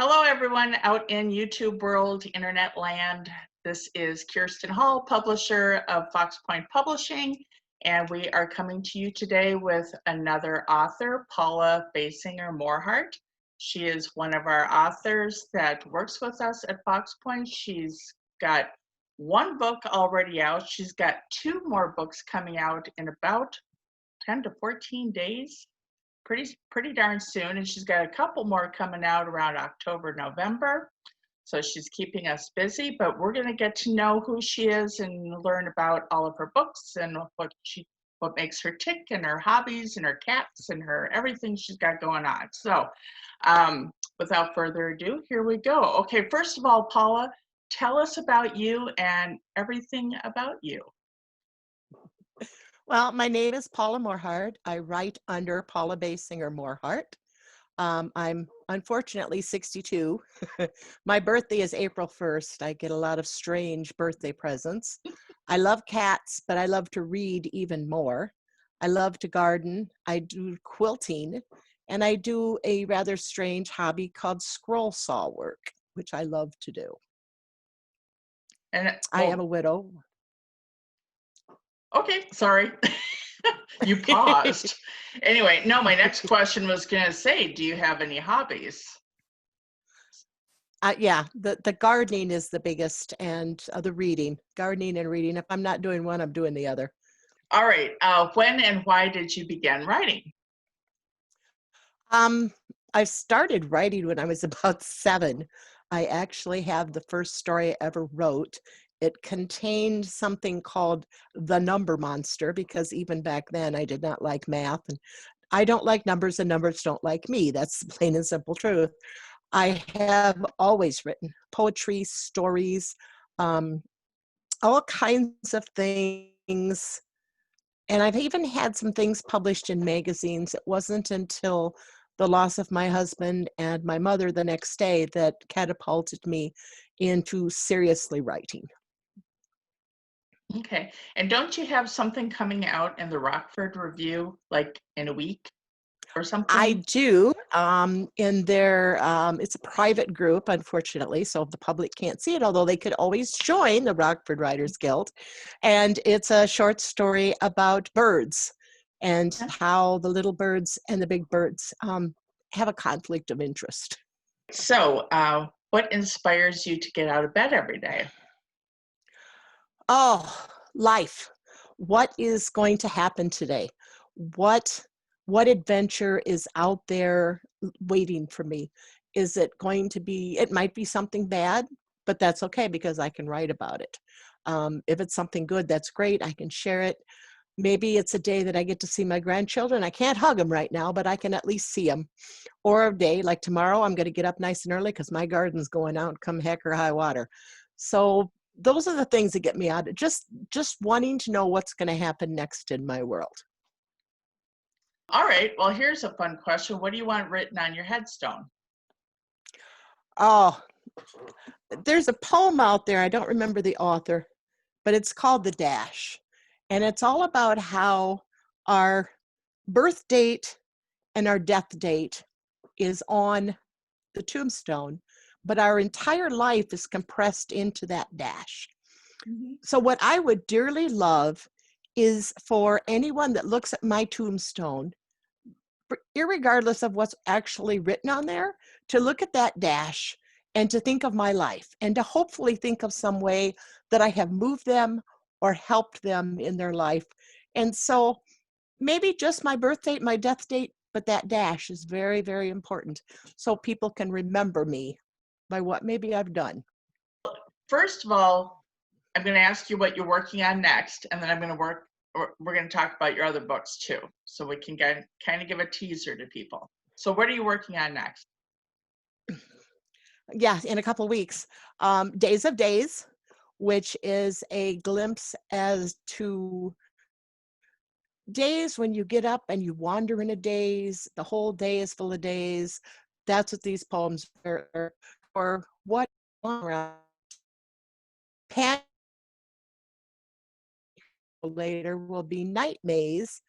Hello, everyone out in YouTube world, internet land. This is Kirsten Hall, publisher of Pointe Publishing, and we are coming to you today with another author, Paula Morhardt. She is one of our authors that works with us at Pointe. She's got one book already out. She's got two more books coming out in about 10 to 14 days. Pretty darn soon, and she's got a couple more coming out around October, November. So she's keeping us busy, but we're going to get to know who she is and learn about all of her books and what makes her tick and her hobbies and her cats and her everything she's got going on. So without further ado, here we go. Okay, first of all, Paula, tell us about you and everything about you. Well, my name is Paula Morhardt. I write under Paula Baysinger Morhardt. I'm unfortunately 62. My birthday is April 1st. I get a lot of strange birthday presents. I love cats, but I love to read even more. I love to garden. I do quilting, and I do a rather strange hobby called scroll saw work, which I love to do. And I am a widow. Okay, sorry. You paused. Anyway, no, my next question was going to say, do you have any hobbies? Yeah, the gardening is the biggest, and the reading, gardening and reading. If I'm not doing one, I'm doing the other. All right. When and why did you begin writing? I started writing when I was about 7. I actually have the first story I ever wrote. It contained something called The Number Monster, because even back then I did not like math, and I don't like numbers and numbers don't like me. That's the plain and simple truth. I have always written poetry, stories, all kinds of things. And I've even had some things published in magazines. It wasn't until the loss of my husband and my mother the next day that catapulted me into seriously writing. Okay. And don't you have something coming out in the Rockford Review, like in a week or something? I do. In their, it's a private group, unfortunately, so the public can't see it, although they could always join the Rockford Writers Guild. And it's a short story about birds and how the little birds and the big birds have a conflict of interest. So, what inspires you to get out of bed every day? Oh, life. What is going to happen today? What adventure is out there waiting for me? Is it going to be, it might be something bad, but that's okay because I can write about it. If it's something good, that's great. I can share it. Maybe it's a day that I get to see my grandchildren. I can't hug them right now, but I can at least see them. Or a day like tomorrow, I'm going to get up nice and early because my garden's going out come heck or high water. So those are the things that get me out of just wanting to know what's going to happen next in my world. All right. Well, here's a fun question. What do you want written on your headstone? Oh, there's a poem out there. I don't remember the author, but it's called The Dash. And it's all about how our birth date and our death date is on the tombstone, but our entire life is compressed into that dash. Mm-hmm. So what I would dearly love is for anyone that looks at my tombstone, irregardless of what's actually written on there, to look at that dash and to think of my life and to hopefully think of some way that I have moved them or helped them in their life. And so maybe just my birth date, my death date, but that dash is very, very important so people can remember me by what maybe I've done. First of all, I'm going to ask you what you're working on next, and then we're going to talk about your other books too, so we can kind of give a teaser to people. So what are you working on next? Yeah, in a couple of weeks. Daze, which is a glimpse as to days when you get up and you wander in a daze. The whole day is full of days. That's what these poems are. Or what later will be Night Maze,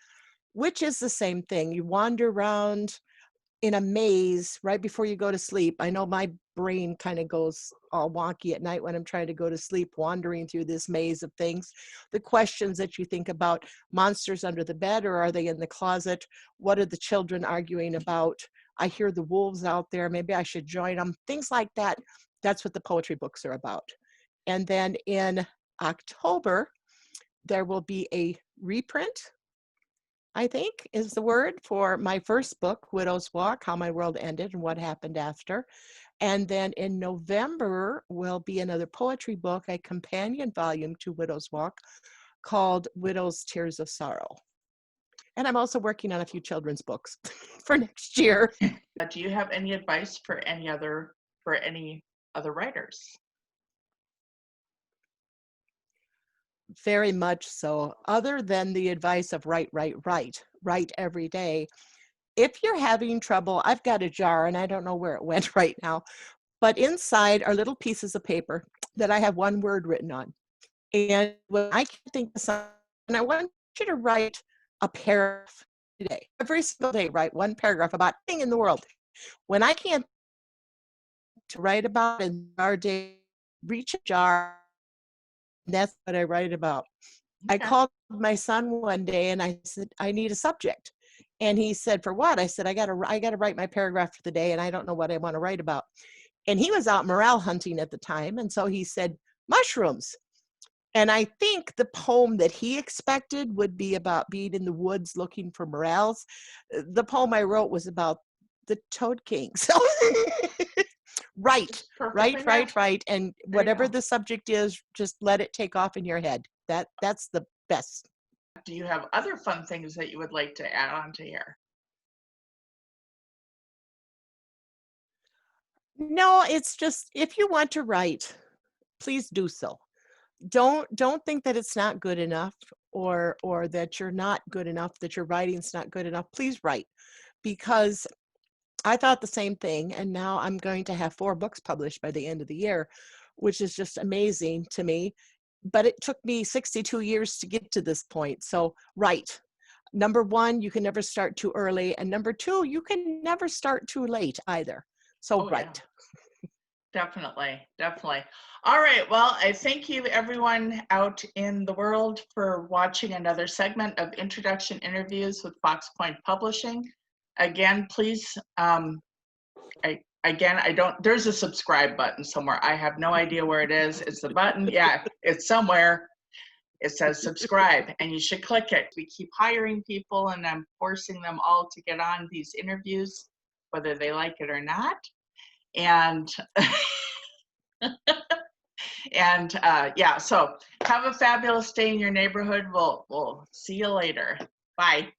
which is the same thing. You wander around in a maze right before you go to sleep. I know my brain kind of goes all wonky at night when I'm trying to go to sleep, wandering through this maze of things. The questions that you think about: monsters under the bed, or are they in the closet? What are the children arguing about? I hear the wolves out there. Maybe I should join them. Things like that. That's what the poetry books are about. And then in October, there will be a reprint, I think is the word, for my first book, Widow's Walk: How My World Ended and What Happened After. And then in November will be another poetry book, a companion volume to Widow's Walk, called Widow's Tears of Sorrow. And I'm also working on a few children's books for next year. Do you have any advice for any other writers? Very much so. Other than the advice of write every day. If you're having trouble, I've got a jar and I don't know where it went right now, but inside are little pieces of paper that I have one word written on. And when I can't think of something, and I want you to write a paragraph today. Every single day, write one paragraph about anything in the world. When I can't to write about in our day, reach a jar. That's what I write about. I called my son one day and I said, I need a subject. And he said, for what? I said, I gotta write my paragraph for the day and I don't know what I want to write about. And he was out morel hunting at the time. And so he said, mushrooms. And I think the poem that he expected would be about being in the woods looking for morels. The poem I wrote was about the Toad King. So write. And whatever the subject is, just let it take off in your head. That's the best. Do you have other fun things that you would like to add on to here? No, it's just, if you want to write, please do so. Don't think that it's not good enough, or that you're not good enough, that your writing's not good enough. Please write, because I thought the same thing, and now I'm going to have 4 books published by the end of the year, which is just amazing to me. But it took me 62 years to get to this point. So write. Number 1, you can never start too early, and number 2, you can never start too late either. So write. Yeah. Definitely. All right. Well, I thank you, everyone out in the world, for watching another segment of Introduction Interviews with Fox Pointe Publishing. Again, please, there's a subscribe button somewhere. I have no idea where it is. It's the button. Yeah, it's somewhere. It says subscribe, and you should click it. We keep hiring people, and I'm forcing them all to get on these interviews, whether they like it or not. And yeah, so have a fabulous day in your neighborhood. We'll see you later. Bye.